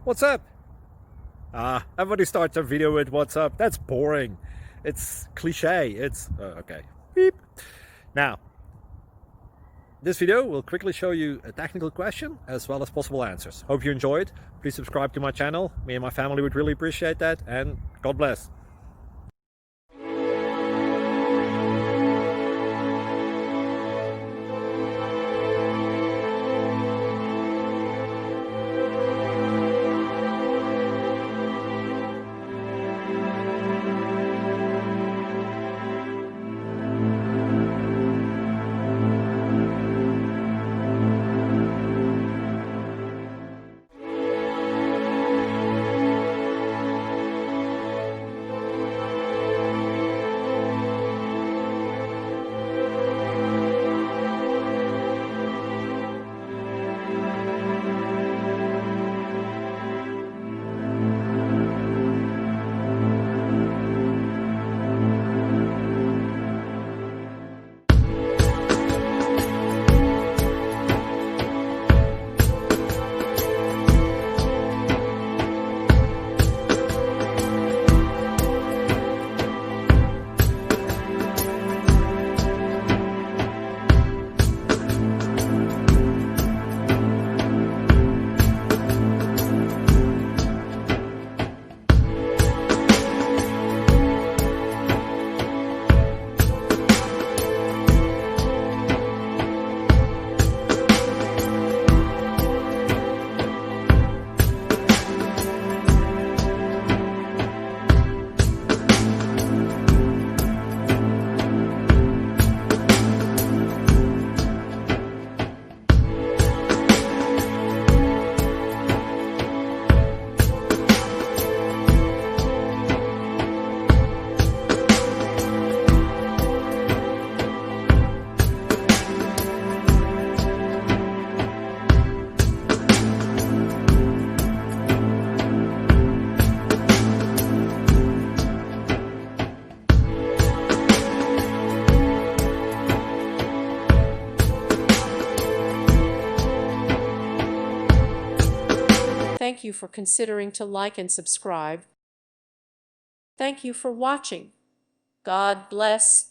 What's up? Everybody starts a video with what's up. That's boring. It's cliche. It's okay. Beep. Now, this video will quickly show you a technical question as well as possible answers. Hope you enjoyed. Please subscribe to my channel. Me and my family would really appreciate that, and God bless. Thank you for considering to like and subscribe. Thank you for watching. God bless.